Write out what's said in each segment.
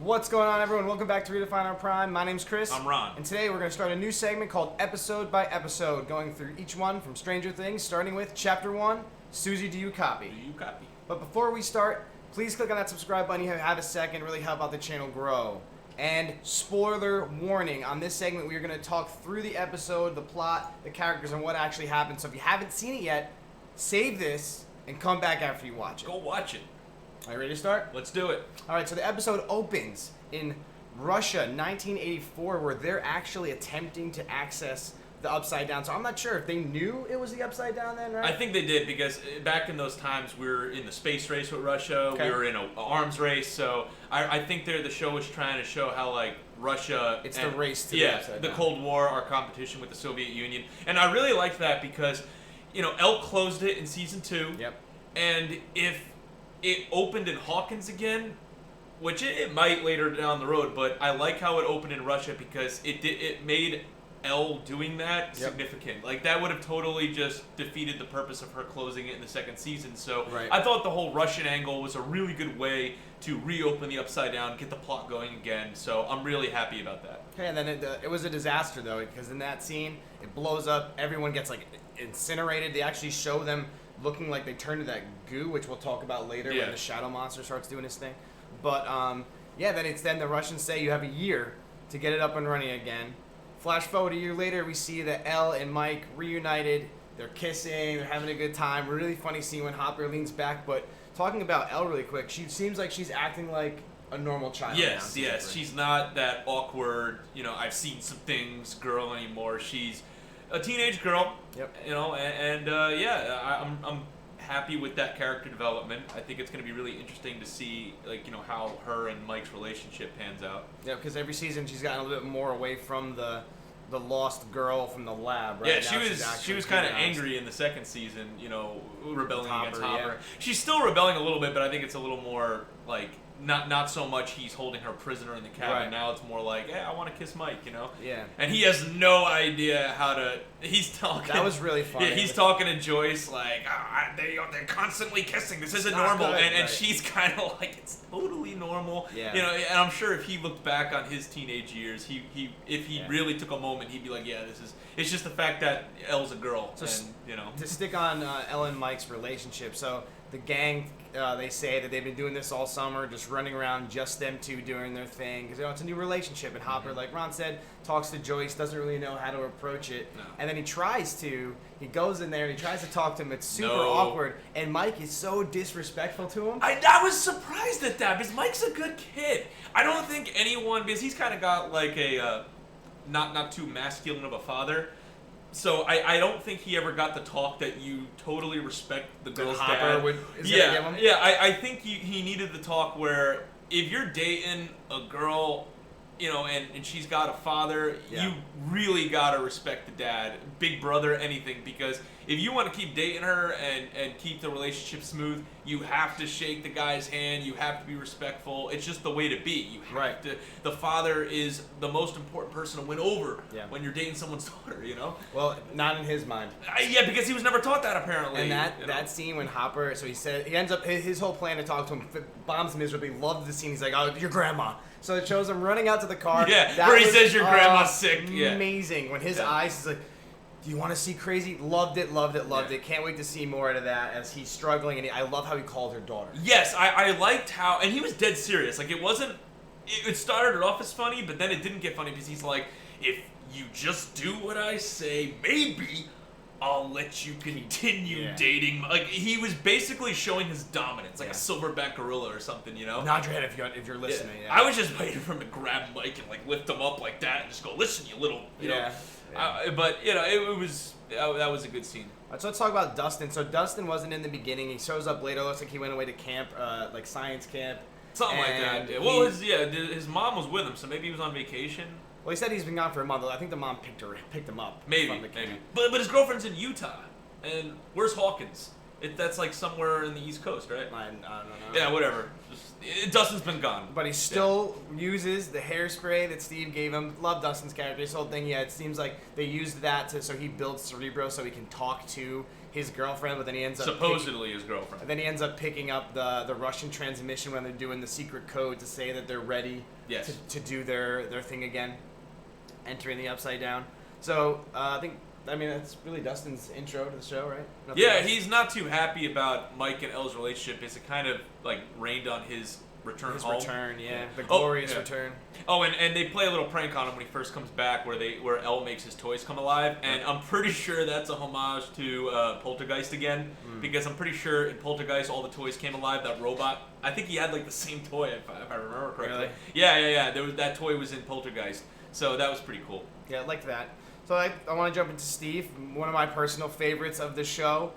What's going on, everyone? Welcome back to Redefine Our Prime. My name's Chris. I'm Ron. And today we're going to start a new segment called Episode by Episode, going through each one from Stranger Things, starting with Chapter 1, Suzie, Do You Copy? Do you copy? But before we start, please click on that subscribe button. You have a second, really help out the channel grow. And spoiler warning, on this segment we are going to talk through the episode, the plot, the characters, and what actually happened. So if you haven't seen it yet, save this and come back after you watch it. Go watch it. Are you ready to start? Let's do it. Alright, so the episode opens in Russia, 1984, where they're actually attempting to access the Upside Down. So I'm not sure if they knew it was the Upside Down then, right? I think they did because back in those times we were in the space race with Russia. Okay. We were in an arms race. So I think the show was trying to show how like Russia. It's the race to the Upside the Down. Cold War, our competition with the Soviet Union, and I really liked that because Elk closed it in season 2. Yep. And if it opened in Hawkins again, which it might later down the road, but I like how it opened in Russia because it made Elle doing that significant. Like that would have totally just defeated the purpose of her closing it in the second season. So Right. I thought the whole Russian angle was a really good way to reopen the Upside Down, get the plot going again. So I'm really happy about that. Okay, and then it was a disaster, though, because in that scene, it blows up, everyone gets, like, incinerated. They actually show them looking like they turn to that goo, which we'll talk about later when the shadow monster starts doing his thing. But, then the Russians say you have a year to get it up and running again. Flash forward a year later, we see that Elle and Mike reunited. They're kissing, they're having a good time. Really funny scene when Hopper leans back. But talking about Elle really quick, she seems like she's acting like a normal child. Yes. She's not that awkward, I've seen some things girl anymore. She's a teenage girl. Yep. I'm happy with that character development. I think it's going to be really interesting to see, how her and Mike's relationship pans out. Yeah, because every season she's gotten a little bit more away from the lost girl from the lab, right? Yeah, she was kind of angry in the second season, rebelling against Hopper. Yeah. She's still rebelling a little bit, but I think it's a little more like not so much he's holding her prisoner in the cabin. Right. Now it's more like, hey, I want to kiss Mike, Yeah. And he has no idea how to. He's talking. That was really funny. Yeah, he's talking to Joyce like, they're constantly kissing. This isn't normal, good, and right. she's kind of like, it's totally normal. Yeah. And I'm sure if he looked back on his teenage years, if he really took a moment, he'd be like, yeah, it's just the fact that Elle's a girl, So and to stick on Elle and Mike's relationship, so the gang, they say that they've been doing this all summer, just running around, just them two doing their thing, because it's a new relationship, and Hopper, like Ron said, talks to Joyce, doesn't really know how to approach it, and then he goes in there and he tries to talk to him, it's super awkward, and Mike is so disrespectful to him. I was surprised at that, because Mike's a good kid. I don't think anyone, because he's kind of got like a not too masculine of a father. So I don't think he ever got the talk that you totally respect the girl's dad. Is gonna give him? Yeah. I think he needed the talk where if you're dating a girl, and she's got a father, you really gotta respect the dad, big brother, anything, because if you want to keep dating her and keep the relationship smooth, you have to shake the guy's hand, you have to be respectful. It's just the way to be. You have to. The father is the most important person to win over when you're dating someone's daughter, Well, not in his mind. Because he was never taught that, apparently. And that scene when Hopper, so he ends up, his whole plan to talk to him bombs miserably, loved the scene, he's like, oh, your grandma. So it shows him running out to the car. Yeah, where he says your grandma's sick. Amazing. When his eyes is like, do you want to see crazy? Loved it. Can't wait to see more out of that as he's struggling. And I love how he called her daughter. Yes, I liked how, and he was dead serious. Like it started off as funny, but then it didn't get funny because he's like, if you just do what I say, maybe I'll let you continue dating. Like he was basically showing his dominance, like a silverback gorilla or something, Nod your head if you're listening. Yeah. I was just waiting for him to grab Mike and like lift him up like that and just go, listen, you little, know. But it was that was a good scene. Alright, so let's talk about Dustin. So Dustin wasn't in the beginning. He shows up later. Looks like he went away to camp, like science camp. Something like that. Well, his mom was with him, so maybe he was on vacation. Well, he said he's been gone for a month. I think the mom picked him up. Maybe. But his girlfriend's in Utah, and where's Hawkins? That's like somewhere in the East Coast, right? I don't know. Yeah, whatever. Dustin's been gone. But he still uses the hairspray that Steve gave him. Love Dustin's character. This whole thing, it seems like they used that so he builds Cerebro so he can talk to his girlfriend, but then he ends up supposedly his girlfriend. And then he ends up picking up the Russian transmission when they're doing the secret code to say that they're ready to do their thing again, entering the Upside Down. So I mean that's really Dustin's intro to the show, right? Nothing else? He's not too happy about Mike and Elle's relationship. It's kind of like rained on his return home. The glorious return. Oh, and they play a little prank on him when he first comes back, where Elle makes his toys come alive, and I'm pretty sure that's a homage to Poltergeist again, because I'm pretty sure in Poltergeist all the toys came alive. That robot, I think he had like the same toy if I remember correctly. Really? Yeah. That toy was in Poltergeist, so that was pretty cool. Yeah, I liked that. So I want to jump into Steve, one of my personal favorites of the show.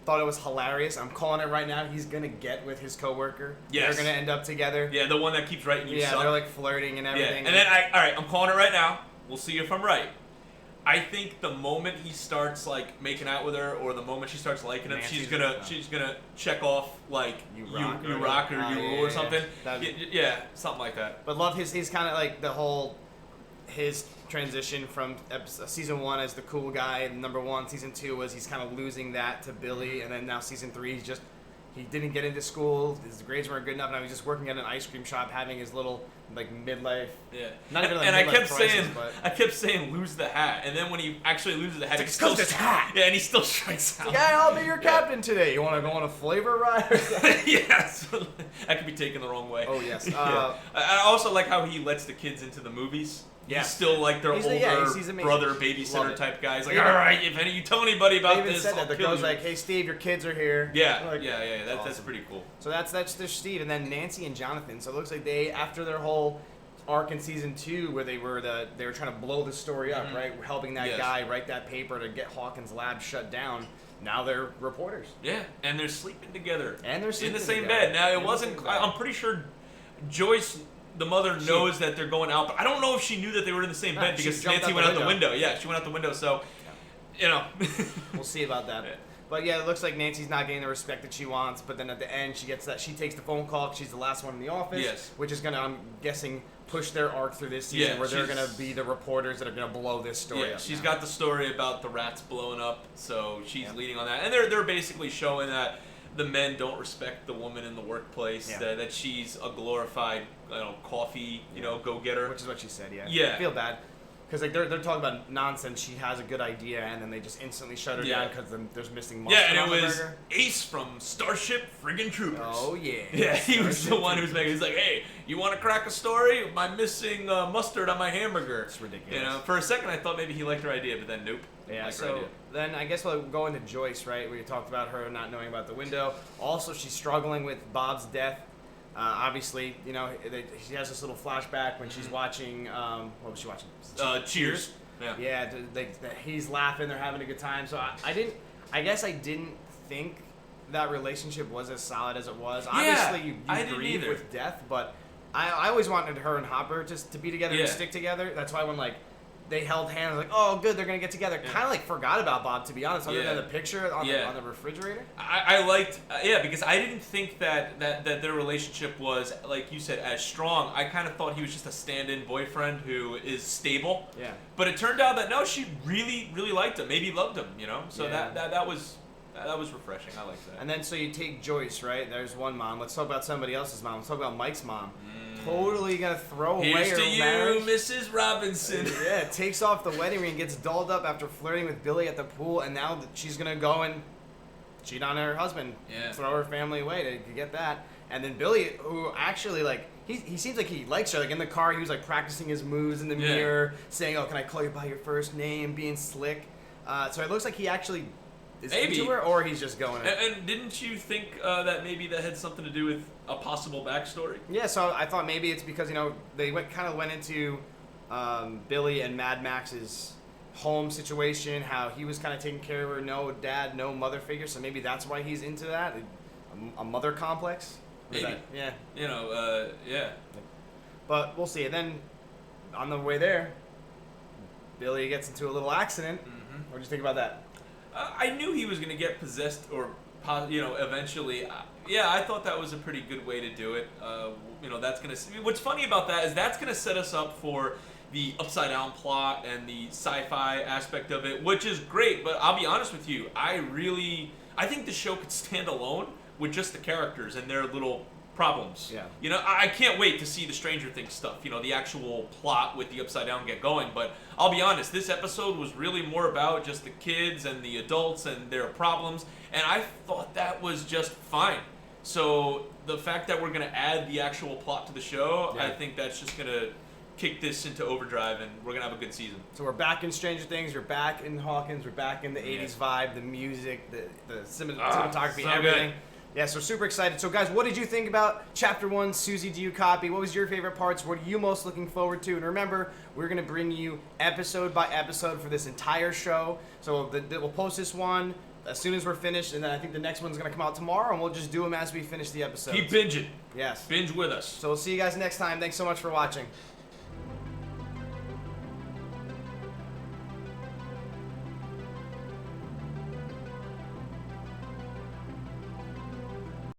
Thought it was hilarious. I'm calling it right now. He's gonna get with his coworker. Yes. They're gonna end up together. Yeah, the one that keeps writing you. Yeah, they're like flirting and everything. Yeah. And then all right, I'm calling it right now. We'll see if I'm right. I think the moment he starts like making out with her, or the moment she starts liking him, she's gonna check off like you rock or you rule or something. Yeah, something like that. But love his kind of like the whole his transition from season 1 as the cool guy, number 1. Season 2 was he's kind of losing that to Billy, and then now season 3 he didn't get into school, his grades weren't good enough, and now he's just working at an ice cream shop having his little like midlife. Yeah. Not even like and midlife I kept saying lose the hat, and then when he actually loses the hat, he still this hat. Yeah, and he still strikes out. Yeah, I'll be your captain today. You want to go on a flavor ride? Yes. That could be taken the wrong way. Oh yes. I also like how he lets the kids into the movies. Yeah. He's still like their older brother babysitter type guy. He's like, all right, if you tell anybody about they even this, said that. The girl's like, hey Steve, your kids are here. Yeah, like, that's awesome. That's pretty cool. So that's their Steve, and then Nancy and Jonathan. So it looks like they, after their whole arc in season 2, where they were trying to blow the story up, right, helping that guy write that paper to get Hawkins' lab shut down. Now they're reporters. Yeah, and they're sleeping together. And they're sleeping in the same together. bed. Now it wasn't. I'm pretty sure Joyce, the mother, knows that they're going out, but I don't know if she knew that they were in the same bed because Nancy went out the window. Yeah, she went out the window, so, you know. We'll see about that. Yeah. But yeah, it looks like Nancy's not getting the respect that she wants, but then at the end she gets that. She takes the phone call because she's the last one in the office, which is going to, I'm guessing, push their arc through this season where they're going to be the reporters that are going to blow this story up. She's got the story about the rats blowing up, so she's leading on that. And they're basically showing that the men don't respect the woman in the workplace, that she's a glorified coffee, go-getter. Which is what she said, Yeah. I feel bad. Because like they're talking about nonsense. She has a good idea, and then they just instantly shut her down because there's missing mustard and it on the was burger. Ace from Starship Friggin' Troopers. Oh, yeah. Yeah, he was the one who was making. He's like, hey, you want to crack a story? Am I missing mustard on my hamburger? It's ridiculous. For a second, I thought maybe he liked her idea, but then nope. Yeah, so then I guess we'll go into Joyce, right? We talked about her not knowing about the window. Also, she's struggling with Bob's death. Obviously, she has this little flashback when she's watching, what was she watching? Cheers. Yeah, he's laughing, they're having a good time. So I guess I didn't think that relationship was as solid as it was. Obviously, you grieve with death, but I always wanted her and Hopper just to be together and stick together. That's why when they held hands, like, oh, good, they're gonna get together. Kind of forgot about Bob, to be honest, other than the picture on the refrigerator. I liked, because I didn't think that their relationship was, like you said, as strong. I kind of thought he was just a stand-in boyfriend who is stable. Yeah. But it turned out that no, she really, really liked him. Maybe loved him. So that was refreshing. I liked that. And then so you take Joyce, right? There's one mom. Let's talk about somebody else's mom. Let's talk about Mike's mom. Totally gonna throw away her marriage. Here's to you, Mrs. Robinson. Yeah, takes off the wedding ring, gets dolled up after flirting with Billy at the pool, and now she's gonna go and cheat on her husband, throw her family away to get that. And then Billy, who actually he seems like he likes her. Like in the car, he was practicing his moves in the mirror, saying, "Oh, can I call you by your first name?" Being slick. So it looks like he actually is into her, or he's just going. And didn't you think that maybe that had something to do with a possible backstory? Yeah, so I thought maybe it's because they went into Billy and Mad Max's home situation, how he was kind of taking care of her, no dad, no mother figure. So maybe that's why he's into that, a mother complex. Maybe. Yeah. Yeah. But we'll see. And then on the way there, Billy gets into a little accident. Mm-hmm. What did you think about that? I knew he was going to get possessed or, eventually. I thought that was a pretty good way to do it. That's going to. What's funny about that is that's going to set us up for the upside down plot and the sci-fi aspect of it, which is great. But I'll be honest with you, I think the show could stand alone with just the characters and their little problems. Yeah. You know, I can't wait to see the Stranger Things stuff, you know, the actual plot with the Upside Down get going. But I'll be honest, this episode was really more about just the kids and the adults and their problems, and I thought that was just fine. So the fact that we're going to add the actual plot to the show, I think that's just going to kick this into overdrive, and we're going to have a good season. So we're back in Stranger Things, we're back in Hawkins, we're back in the 80s vibe, the music, the cinematography, so everything. good. Yeah, so super excited. So guys, what did you think about Chapter 1, Suzie, do you copy? What was your favorite parts? What are you most looking forward to? And remember, we're going to bring you episode by episode for this entire show. So we'll post this one as soon as we're finished, and then I think the next one's going to come out tomorrow, and we'll just do them as we finish the episode. Keep binging. Yes. Binge with us. So we'll see you guys next time. Thanks so much for watching.